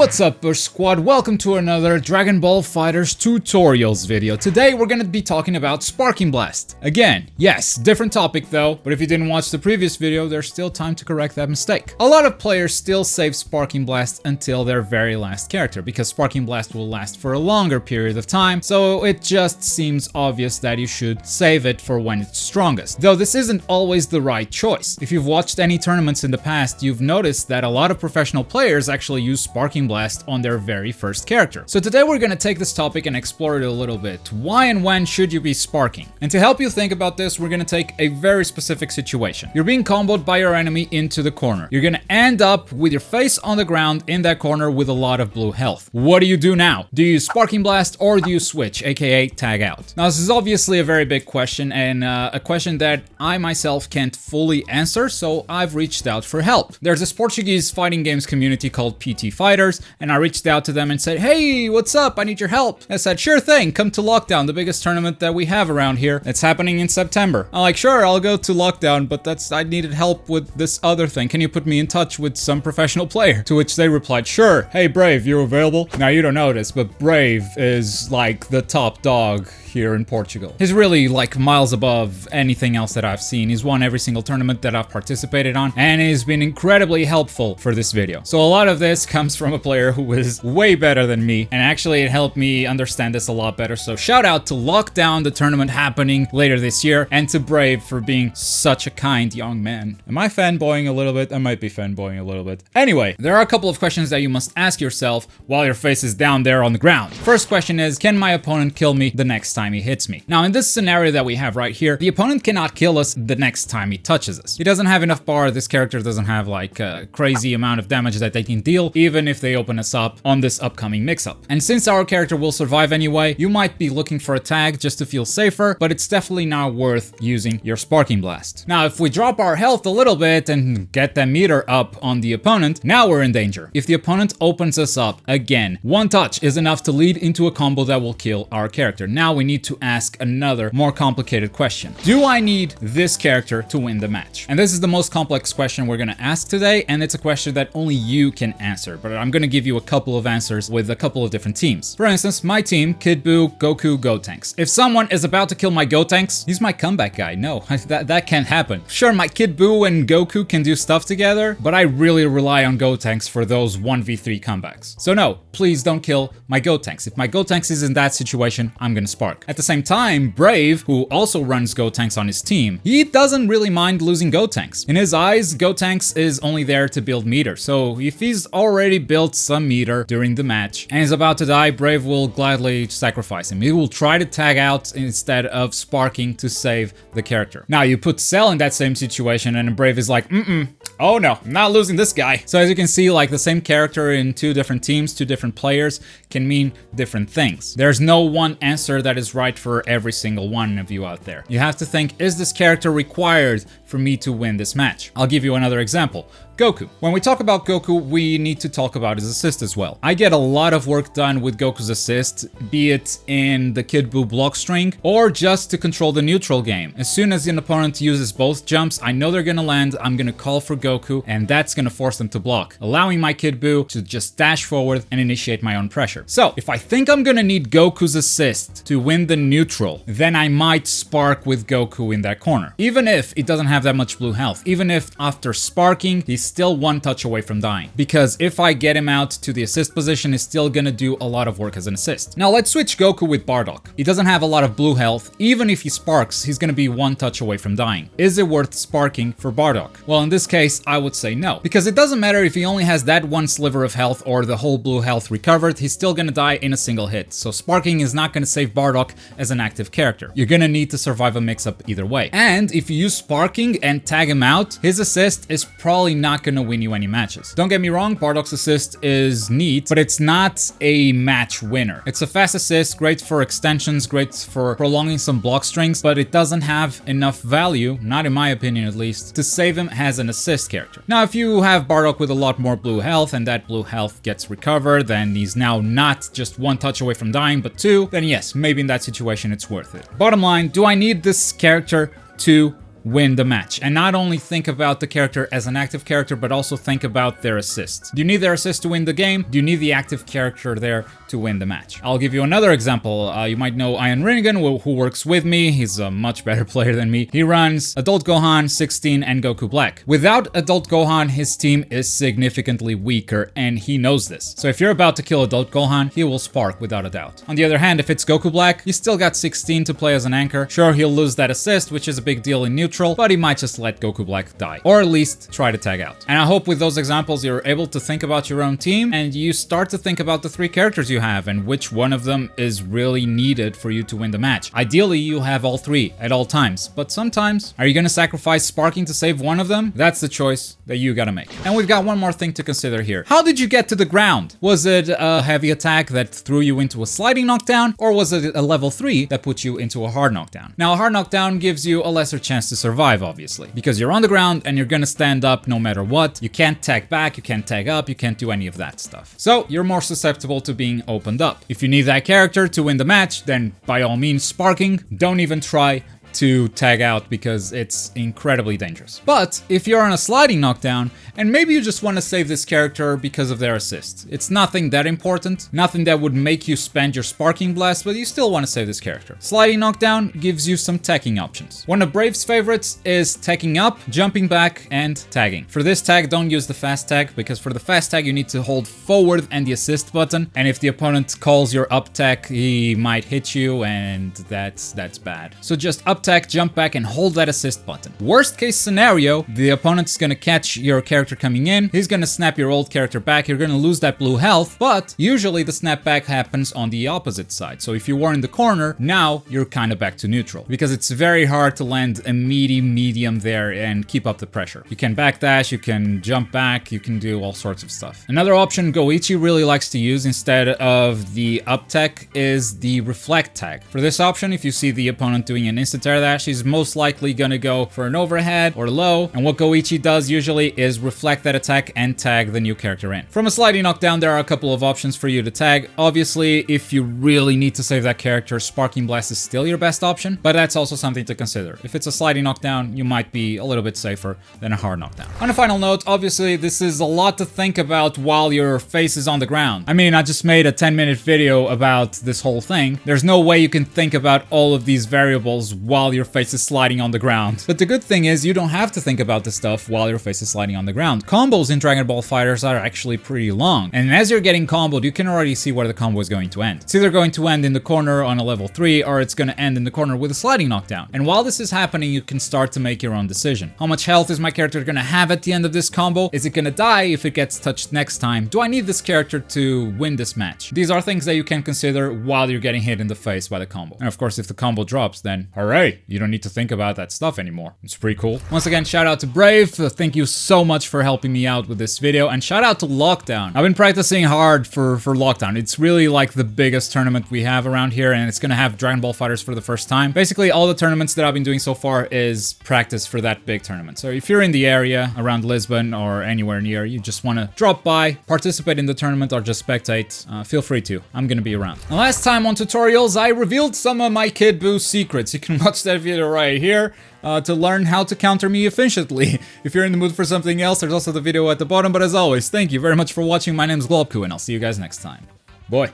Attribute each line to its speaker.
Speaker 1: What's up, Bush Squad? Welcome to another Dragon Ball FighterZ tutorials video. Today we're gonna be talking about Sparking Blast. Again, yes, different topic though, but if you didn't watch the previous video, there's still time to correct that mistake. A lot of players still save Sparking Blast until their very last character, because Sparking Blast will last for a longer period of time, so it just seems obvious that you should save it for when it's strongest. Though this isn't always the right choice. If you've watched any tournaments in the past, you've noticed that a lot of professional players actually use Sparking Blast on their very first character. So today we're gonna take this topic and explore it a little bit. Why and when should you be sparking? And to help you think about this, we're gonna take a very specific situation. You're being comboed by your enemy into the corner. You're gonna end up with your face on the ground in that corner with a lot of blue health. What do you do now? Do you use Sparking Blast or do you switch, aka tag out? Now this is obviously a very big question and a question that I myself can't fully answer, so I've reached out for help. There's this Portuguese fighting games community called PT Fighters, and I reached out to them and said, hey, what's up? I need your help. They said, sure thing, come to Lockdown, the biggest tournament that we have around here. It's happening in September. I'm like, sure, I'll go to Lockdown, but I needed help with this other thing. Can you put me in touch with some professional player? To which they replied, sure. Hey, Brave, you available? Now, you don't know this, but Brave is like the top dog here in Portugal. He's really like miles above anything else that I've seen. He's won every single tournament that I've participated on, and he's been incredibly helpful for this video. So a lot of this comes from a player who is way better than me, and actually it helped me understand this a lot better. So shout out to Lockdown, the tournament happening later this year, and to Brave for being such a kind young man. Am I fanboying a little bit? I might be fanboying a little bit. Anyway, there are a couple of questions that you must ask yourself while your face is down there on the ground. First question is, can my opponent kill me the next time he hits me? Now in this scenario that we have right here, the opponent cannot kill us the next time he touches us. He doesn't have enough bar. This character doesn't have like a crazy amount of damage that they can deal, even if they open us up on this upcoming mix-up. And since our character will survive anyway, you might be looking for a tag just to feel safer, but it's definitely not worth using your Sparking Blast. Now if we drop our health a little bit and get the meter up on the opponent, now we're in danger. If the opponent opens us up again, one touch is enough to lead into a combo that will kill our character. Now we need to ask another more complicated question. Do I need this character to win the match? And this is the most complex question we're gonna ask today, and it's a question that only you can answer, but I'm gonna give you a couple of answers with a couple of different teams. For instance, my team, Kid Buu, Goku, Gotenks. If someone is about to kill my Gotenks, he's my comeback guy. No, that can't happen. Sure, my Kid Buu and Goku can do stuff together, but I really rely on Gotenks for those 1v3 comebacks. So no, please don't kill my Gotenks. If my Gotenks is in that situation, I'm gonna spark. At the same time, Brave, who also runs Gotenks on his team, he doesn't really mind losing Gotenks. In his eyes, Gotenks is only there to build meter, so if he's already built some meter during the match and is about to die, Brave will gladly sacrifice him. He will try to tag out instead of sparking to save the character. Now, you put Cell in that same situation and Brave is like, oh no, I'm not losing this guy. So as you can see, like the same character in two different teams, two different players can mean different things. There's no one answer that is right for every single one of you out there. You have to think, is this character required for me to win this match? I'll give you another example. Goku. When we talk about Goku, we need to talk about his assist as well. I get a lot of work done with Goku's assist, be it in the Kid Buu block string or just to control the neutral game. As soon as an opponent uses both jumps, I know they're gonna land, I'm gonna call for Goku, and that's gonna force them to block, allowing my Kid Buu to just dash forward and initiate my own pressure. So, if I think I'm gonna need Goku's assist to win the neutral, then I might spark with Goku in that corner. Even if it doesn't have that much blue health, even if after sparking, he's still one touch away from dying. Because if I get him out to the assist position, he's still gonna do a lot of work as an assist. Now let's switch Goku with Bardock. He doesn't have a lot of blue health. Even if he sparks, he's gonna be one touch away from dying. Is it worth sparking for Bardock? Well, in this case, I would say no. Because it doesn't matter if he only has that one sliver of health or the whole blue health recovered, he's still gonna die in a single hit. So sparking is not gonna save Bardock as an active character. You're gonna need to survive a mix-up either way. And if you use sparking and tag him out, his assist is probably not gonna win you any matches. Don't get me wrong, Bardock's assist is neat, but it's not a match winner. It's a fast assist, great for extensions, great for prolonging some block strings, but it doesn't have enough value, not in my opinion at least, to save him as an assist character. Now, if you have Bardock with a lot more blue health and that blue health gets recovered, then he's now not just one touch away from dying, but two, then yes, maybe in that situation it's worth it. Bottom line, do I need this character to win the match. And not only think about the character as an active character, but also think about their assists. Do you need their assist to win the game? Do you need the active character there to win the match? I'll give you another example. You might know EienRinnegan, who works with me. He's a much better player than me. He runs Adult Gohan, 16, and Goku Black. Without Adult Gohan, his team is significantly weaker, and he knows this. So if you're about to kill Adult Gohan, he will spark without a doubt. On the other hand, if it's Goku Black, you still got 16 to play as an anchor. Sure, he'll lose that assist, which is a big deal in neutral, but he might just let Goku Black die. Or at least try to tag out. And I hope with those examples, you're able to think about your own team, and you start to think about the 3 characters you have, and which one of them is really needed for you to win the match. Ideally, you have all 3 at all times, but sometimes, are you gonna sacrifice sparking to save one of them? That's the choice that you gotta make. And we've got one more thing to consider here. How did you get to the ground? Was it a heavy attack that threw you into a sliding knockdown, or was it a level 3 that put you into a hard knockdown? Now, a hard knockdown gives you a lesser chance to survive, obviously, because you're on the ground and you're gonna stand up no matter what. You can't tag back, you can't tag up, you can't do any of that stuff. So you're more susceptible to being opened up. If you need that character to win the match, then by all means, sparking. Don't even try to tag out because it's incredibly dangerous. But if you're on a sliding knockdown and maybe you just want to save this character because of their assist, it's nothing that important, nothing that would make you spend your sparking blast, but you still want to save this character. Sliding knockdown gives you some tagging options. One of Brave's favorites is tagging up, jumping back, and tagging. For this tag, don't use the fast tag, because for the fast tag you need to hold forward and the assist button, and if the opponent calls your up tag, he might hit you, and that's bad. So just up tag, jump back, and hold that assist button. Worst case scenario, the opponent's gonna catch your character coming in, he's gonna snap your old character back, you're gonna lose that blue health, but usually the snapback happens on the opposite side. So if you were in the corner, now you're kind of back to neutral, because it's very hard to land a meaty medium there and keep up the pressure. You can backdash, you can jump back, you can do all sorts of stuff. Another option Goichi really likes to use instead of the up tech is the reflect tag. For this option, if you see the opponent doing an instant air dash, he's most likely gonna go for an overhead or low, and what Goichi does usually is reflect that attack and tag the new character in. From a sliding knockdown, there are a couple of options for you to tag. Obviously, if you really need to save that character, Sparking Blast is still your best option, but that's also something to consider. If it's a sliding knockdown, you might be a little bit safer than a hard knockdown. On a final note, obviously, this is a lot to think about while your face is on the ground. I mean, I just made a 10-minute video about this whole thing. There's no way you can think about all of these variables while your face is sliding on the ground. But the good thing is you don't have to think about this stuff while your face is sliding on the ground. Combos in Dragon Ball FighterZ are actually pretty long, and as you're getting comboed, you can already see where the combo is going to end. It's either going to end in the corner on a level 3, or it's going to end in the corner with a sliding knockdown. And while this is happening, you can start to make your own decision. How much health is my character going to have at the end of this combo? Is it going to die if it gets touched next time? Do I need this character to win this match? These are things that you can consider while you're getting hit in the face by the combo. And of course, if the combo drops, then hooray, you don't need to think about that stuff anymore. It's pretty cool. Once again, shout out to Brave. Thank you so much for helping me out with this video, and shout out to Lockdown. I've been practicing hard for Lockdown. It's really like the biggest tournament we have around here, and it's gonna have Dragon Ball FighterZ for the first time. Basically, all the tournaments that I've been doing so far is practice for that big tournament. So if you're in the area around Lisbon or anywhere near, you just want to drop by, participate in the tournament, or just spectate, feel free to. I'm gonna be around. The last time on tutorials, I revealed some of my Kid Buu secrets. You can watch that video right here to learn how to counter me efficiently. If you're in the mood for something else, there's also the video at the bottom. But as always, thank you very much for watching. My name is Globku, and I'll see you guys next time. Boy.